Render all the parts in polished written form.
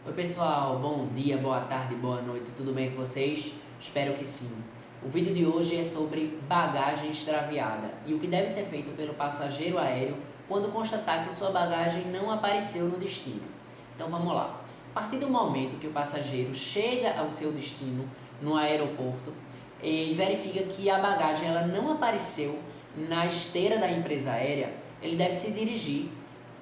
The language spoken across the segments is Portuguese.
Oi pessoal, bom dia, boa tarde, boa noite, tudo bem com vocês? Espero que sim. O vídeo de hoje é sobre bagagem extraviada e o que deve ser feito pelo passageiro aéreo quando constatar que sua bagagem não apareceu no destino. Então vamos lá. A partir do momento que o passageiro chega ao seu destino no aeroporto e verifica que a bagagem ela não apareceu na esteira da empresa aérea, ele deve se dirigir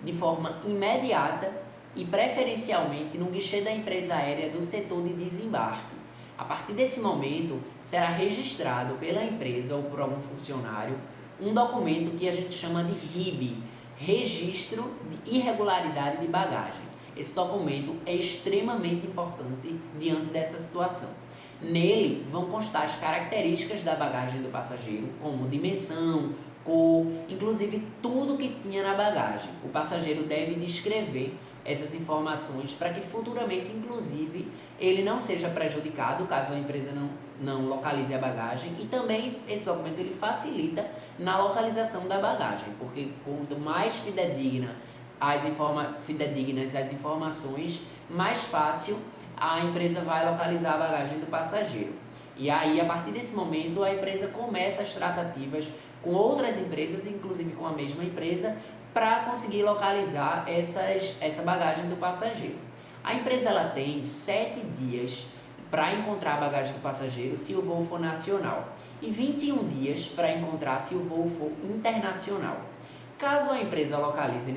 de forma imediata e preferencialmente no guichê da empresa aérea do setor de desembarque. A partir desse momento, será registrado pela empresa ou por algum funcionário um documento que a gente chama de RIB, Registro de Irregularidade de Bagagem. Esse documento é extremamente importante diante dessa situação. Nele vão constar as características da bagagem do passageiro, como dimensão, cor, inclusive tudo que tinha na bagagem. O passageiro deve descrever essas informações para que futuramente, inclusive, ele não seja prejudicado caso a empresa não localize a bagagem, e também esse documento ele facilita na localização da bagagem, porque quanto mais fidedignas as informações, mais fácil a empresa vai localizar a bagagem do passageiro. E aí, a partir desse momento, a empresa começa as tratativas com outras empresas, inclusive com a mesma empresa, para conseguir localizar essa bagagem do passageiro. A empresa ela tem 7 dias para encontrar a bagagem do passageiro se o voo for nacional e 21 dias para encontrar se o voo for internacional. Caso a empresa localize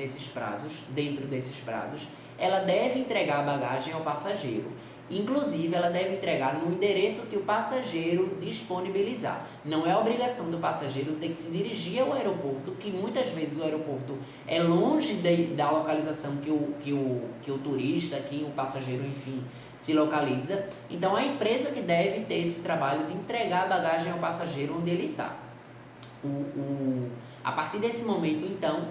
dentro desses prazos, ela deve entregar a bagagem ao passageiro. Inclusive, ela deve entregar no endereço que o passageiro disponibilizar. Não é obrigação do passageiro ter que se dirigir ao aeroporto, que muitas vezes o aeroporto é longe da localização que o turista, que o passageiro, enfim, se localiza. Então, é a empresa que deve ter esse trabalho de entregar a bagagem ao passageiro onde ele está. A partir desse momento, então,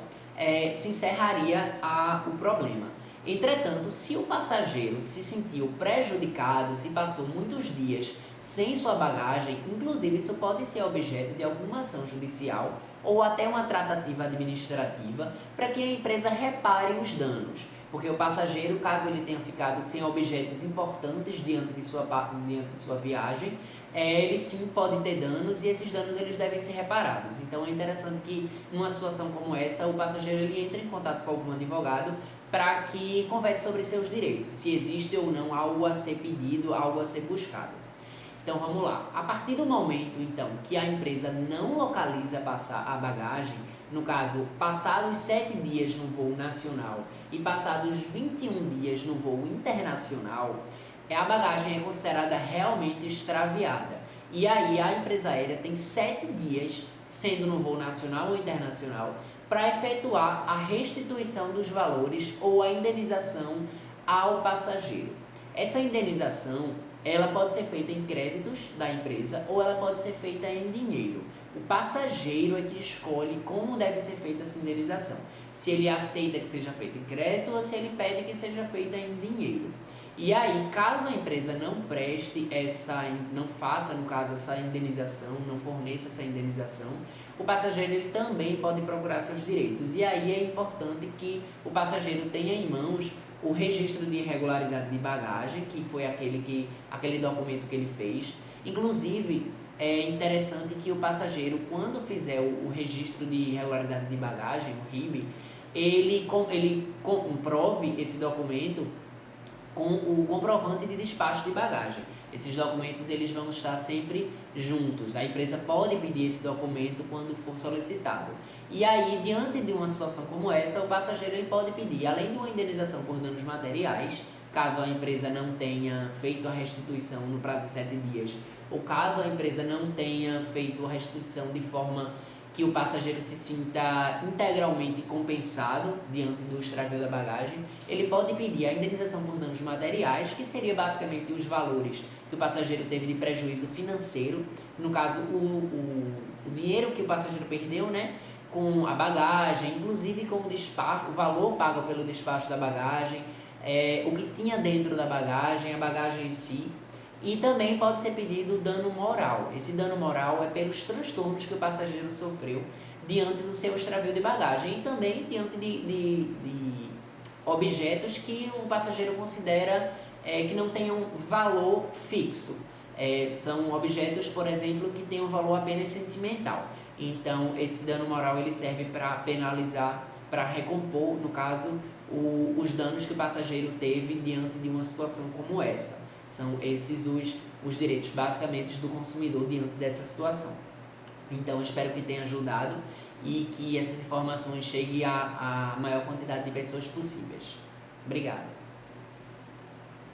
se encerraria o problema. Entretanto, se o passageiro se sentiu prejudicado, se passou muitos dias sem sua bagagem, inclusive isso pode ser objeto de alguma ação judicial ou até uma tratativa administrativa para que a empresa repare os danos. Porque o passageiro, caso ele tenha ficado sem objetos importantes diante de sua viagem, ele sim pode ter danos e esses danos eles devem ser reparados. Então é interessante que numa situação como essa o passageiro ele entre em contato com algum advogado para que converse sobre seus direitos, se existe ou não algo a ser pedido, algo a ser buscado. Então vamos lá. A partir do momento então que a empresa não localiza a bagagem, no caso, passados 7 dias no voo nacional e passados 21 dias no voo internacional, a bagagem é considerada realmente extraviada. E aí a empresa aérea tem 7 dias, sendo no voo nacional ou internacional, para efetuar a restituição dos valores ou a indenização ao passageiro. Essa indenização ela pode ser feita em créditos da empresa ou ela pode ser feita em dinheiro. O passageiro é que escolhe como deve ser feita essa indenização. Se ele aceita que seja feita em crédito ou se ele pede que seja feita em dinheiro. E aí, caso a empresa não faça, no caso, essa indenização, não forneça essa indenização, o passageiro ele também pode procurar seus direitos. E aí é importante que o passageiro tenha em mãos o registro de irregularidade de bagagem, que foi aquele documento que ele fez. Inclusive, é interessante que o passageiro, quando fizer o registro de irregularidade de bagagem, o RIB, ele comprove esse documento com o comprovante de despacho de bagagem. Esses documentos eles vão estar sempre juntos. A empresa pode pedir esse documento quando for solicitado. E aí, diante de uma situação como essa, o passageiro ele pode pedir, além de uma indenização por danos materiais, caso a empresa não tenha feito a restituição no prazo de 7 dias, ou caso a empresa não tenha feito a restituição de forma que o passageiro se sinta integralmente compensado diante do extravio da bagagem, ele pode pedir a indenização por danos materiais, que seria basicamente os valores que o passageiro teve de prejuízo financeiro, no caso o dinheiro que o passageiro perdeu, né, com a bagagem, inclusive com o despacho, o valor pago pelo despacho da bagagem, o que tinha dentro da bagagem, a bagagem em si. E também pode ser pedido dano moral. Esse dano moral é pelos transtornos que o passageiro sofreu diante do seu extravio de bagagem e também diante objetos que o passageiro considera que não tenham valor fixo. São objetos, por exemplo, que têm um valor apenas sentimental. Então, esse dano moral ele serve para penalizar, para recompor, no caso, os danos que o passageiro teve diante de uma situação como essa. São esses os direitos, basicamente, do consumidor diante dessa situação. Então, espero que tenha ajudado e que essas informações cheguem à maior quantidade de pessoas possíveis. Obrigado.